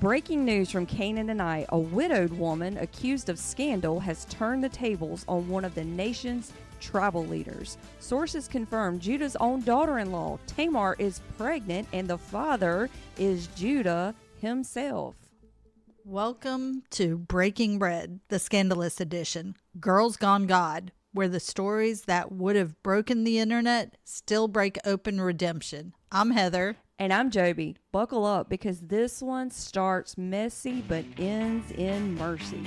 Breaking news from Canaan tonight. A widowed woman accused of scandal has turned the tables on one of the nation's tribal leaders. Sources confirm Judah's own daughter-in-law, Tamar, is pregnant, and the father is Judah himself. Welcome to Breaking Bread, the Scandalous edition, Girls Gone God, where the stories that would have broken the internet still break open redemption. I'm Heather. And I'm Joby. Buckle up because this one starts messy but ends in mercy.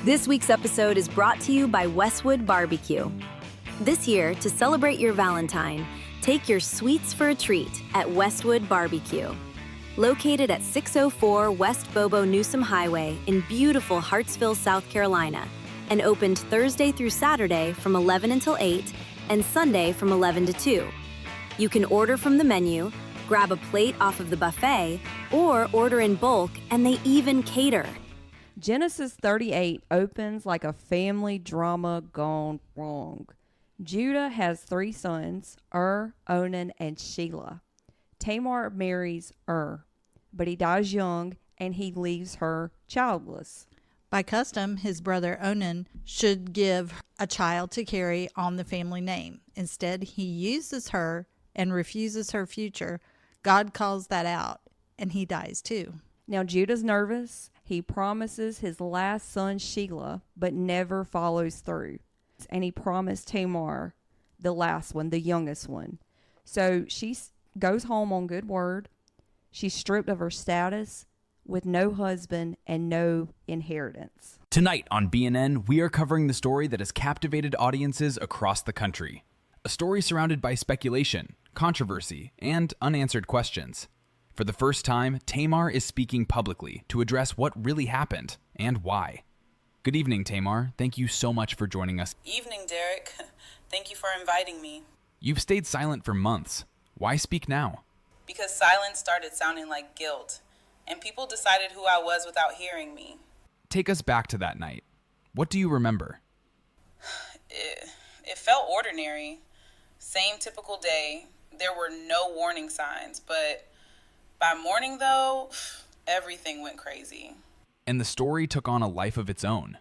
This week's episode is brought to you by Westwood Barbecue. This year, to celebrate your Valentine, take your sweets for a treat at Westwood Barbecue. Located at 604 West Bobo Newsom Highway in beautiful Hartsville, South Carolina, and opened Thursday through Saturday from 11 until 8 and Sunday from 11 to 2. You can order from the menu, grab a plate off of the buffet, or order in bulk, and they even cater. Genesis 38 opens like a family drama gone wrong. Judah has 3 sons, Onan, and Shelah. Tamar marries but he dies young, and he leaves her childless. By custom, his brother Onan should give a child to carry on the family name. Instead, he uses her and refuses her future. God calls that out, and he dies too. Now Judah's nervous. He promises his last son Shelah, but never follows through. And he promised Tamar, the last one, the youngest one. So she goes home on good word. She's stripped of her status with no husband and no inheritance. Tonight on BNN, we are covering the story that has captivated audiences across the country. A story surrounded by speculation, controversy, and unanswered questions. For the first time, Tamar is speaking publicly to address what really happened and why. Good evening, Tamar. Thank you so much for joining us. Evening, Derek. Thank you for inviting me. You've stayed silent for months. Why speak now? Because silence started sounding like guilt, and people decided who I was without hearing me. Take us back to that night. What do you remember? It felt ordinary. Same typical day. There were no warning signs, but by morning, though, everything went crazy. And the story took on a life of its own.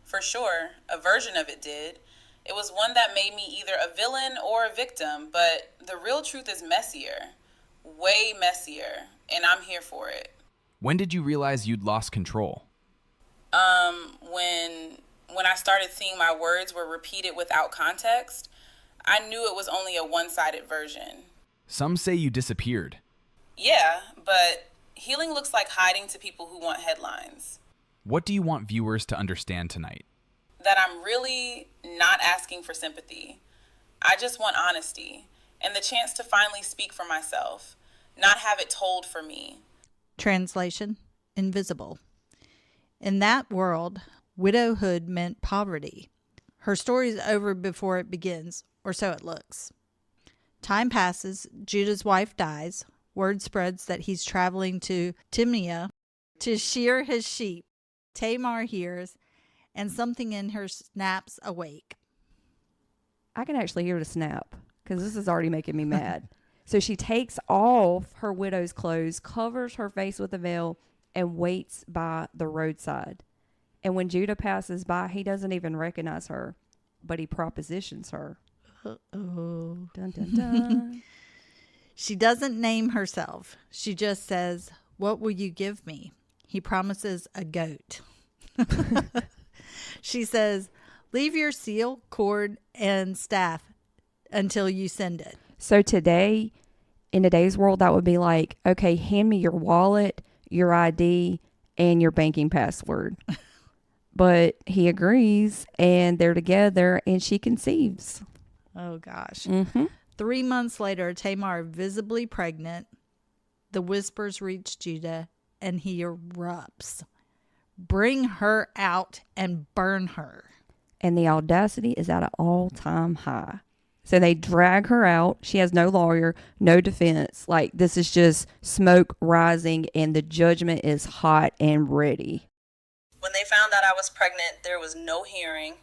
For sure, a version of it did. It was one that made me either a villain or a victim, but the real truth is messier. Way messier, and I'm here for it. When did you realize you'd lost control? When I started seeing my words were repeated without context, I knew it was only a one-sided version. Some say you disappeared. Yeah, but healing looks like hiding to people who want headlines. What do you want viewers to understand tonight? That I'm really not asking for sympathy. I just want honesty and the chance to finally speak for myself, not have it told for me. Translation: invisible. In that world, widowhood meant poverty. Her story's over before it begins, or so it looks. Time passes, Judah's wife dies. Word spreads that he's traveling to Timnah to shear his sheep. Tamar hears, and something in her snaps awake. I can actually hear the snap because this is already making me mad. So she takes off her widow's clothes, covers her face with a veil, and waits by the roadside. And when Judah passes by, he doesn't even recognize her, but he propositions her. Uh-oh. Dun, dun, dun. She doesn't name herself. She just says, "What will you give me?" He promises a goat. She says, "Leave your seal, cord, and staff until you send it." So today, in today's world, that would be like, okay, hand me your wallet, your ID, and your banking password. But he agrees, and they're together, and she conceives. Oh, gosh. Mm-hmm. 3 months later, Tamar visibly pregnant. The whispers reach Judah, and he erupts. Bring her out and burn her. And the audacity is at an all-time high. So they drag her out. She has no lawyer, no defense. Like, this is just smoke rising, and the judgment is hot and ready. When they found out I was pregnant, there was no hearing.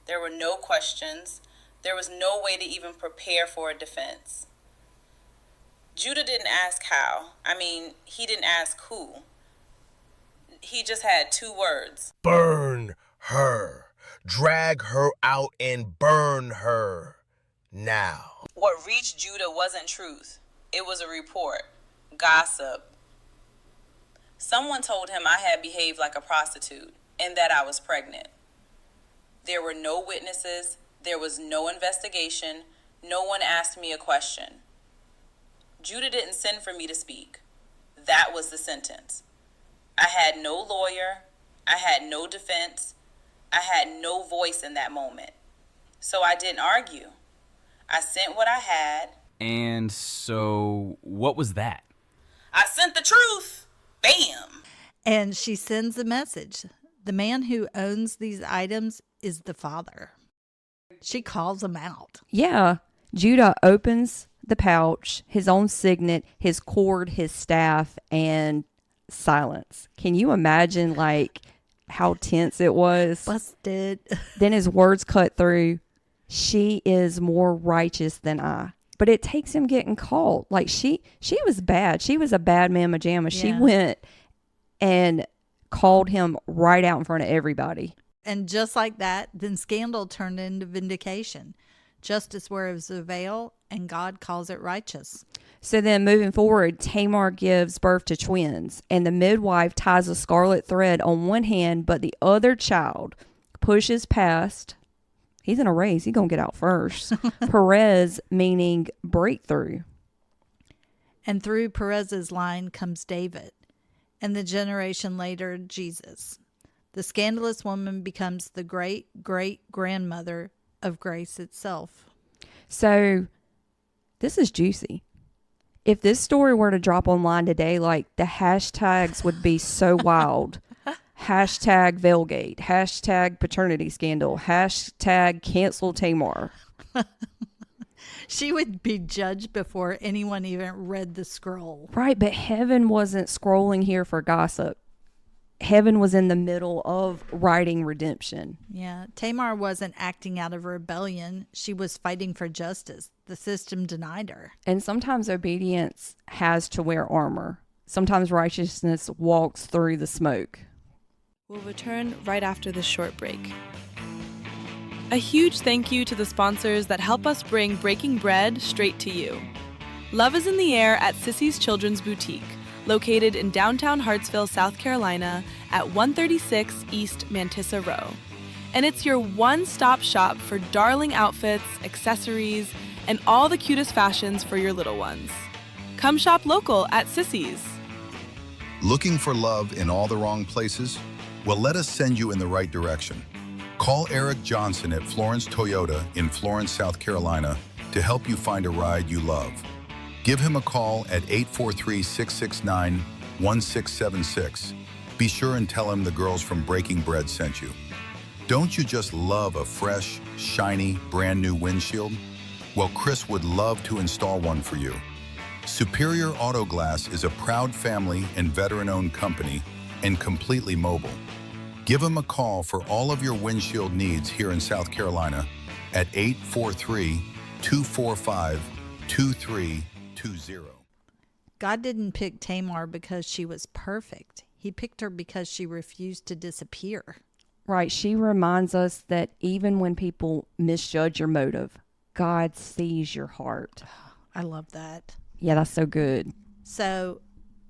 There were no questions. There was no way to even prepare for a defense. Judah didn't ask how. I mean, he didn't ask who. he just had 2 words. Burn her. Drag her out and burn her. Now. What reached Judah wasn't truth. It was a report. Gossip. Someone told him I had behaved like a prostitute and that I was pregnant. There were no witnesses. There was no investigation. No one asked me a question. Judah didn't send for me to speak. That was the sentence. I had no lawyer. I had no defense. I had no voice in that moment. So I didn't argue. I sent what I had. And so, what was that? I sent the truth. Bam. And she sends a message. The man who owns these items is the father. She calls him out. Yeah. Judah opens the pouch, his own signet, his cord, his staff, and silence. Can you imagine, like, how tense it was? Busted. Then his words cut through. She is more righteous than I. But it takes him getting caught. Like, she was bad. She was a bad mamma jamma. She went and called him right out in front of everybody. And just like that, then scandal turned into vindication. Justice wears a veil, and God calls it righteous. So then moving forward, Tamar gives birth to twins, and the midwife ties a scarlet thread on one hand, but the other child pushes past. He's in a race. He's going to get out first. Perez, meaning breakthrough. And through Perez's line comes David, and the generation later, Jesus. The scandalous woman becomes the great-great-grandmother of grace itself. So this is juicy. If this story were to drop online today, like, the hashtags would be so wild. Hashtag Veilgate. Hashtag paternity scandal. Hashtag cancel Tamar. She would be judged before anyone even read the scroll. Right, but heaven wasn't scrolling here for gossip. Heaven was in the middle of writing redemption. Yeah, Tamar wasn't acting out of rebellion. She was fighting for justice. The system denied her. And sometimes obedience has to wear armor. Sometimes righteousness walks through the smoke. We'll return right after this short break. A huge thank you to the sponsors that help us bring Breaking Bread straight to you. Love is in the Air at Sissy's Children's Boutique, located in downtown Hartsville, South Carolina at 136 East Mantissa Row. And it's your one-stop shop for darling outfits, accessories, and all the cutest fashions for your little ones. Come shop local at Sissy's. Looking for love in all the wrong places? Well, let us send you in the right direction. Call Eric Johnson at Florence Toyota in Florence, South Carolina to help you find a ride you love. Give him a call at 843-669-1676. Be sure and tell him the girls from Breaking Bread sent you. Don't you just love a fresh, shiny, brand new windshield? Well, Chris would love to install one for you. Superior Auto Glass is a proud family and veteran-owned company and completely mobile. Give him a call for all of your windshield needs here in South Carolina at 843-245-2320. God didn't pick Tamar because she was perfect. He picked her because she refused to disappear. Right. She reminds us that even when people misjudge your motive, God sees your heart. I love that. Yeah, that's so good. So,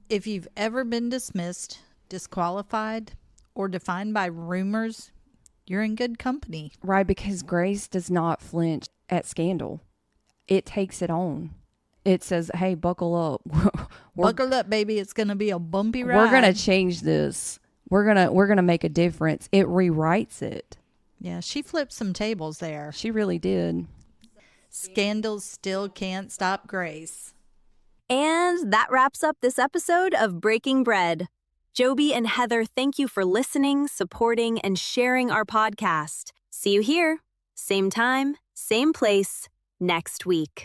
if you've ever been dismissed, disqualified, or defined by rumors, you're in good company. Right, because grace does not flinch at scandal. It takes it on. It says, hey, buckle up. Buckle up, baby. It's going to be a bumpy ride. We're going to change this. We're gonna make a difference. It rewrites it. Yeah, she flipped some tables there. She really did. Scandals still can't stop grace. And that wraps up this episode of Breaking Bread. Joby and Heather, thank you for listening, supporting, and sharing our podcast. See you here, same time, same place, next week.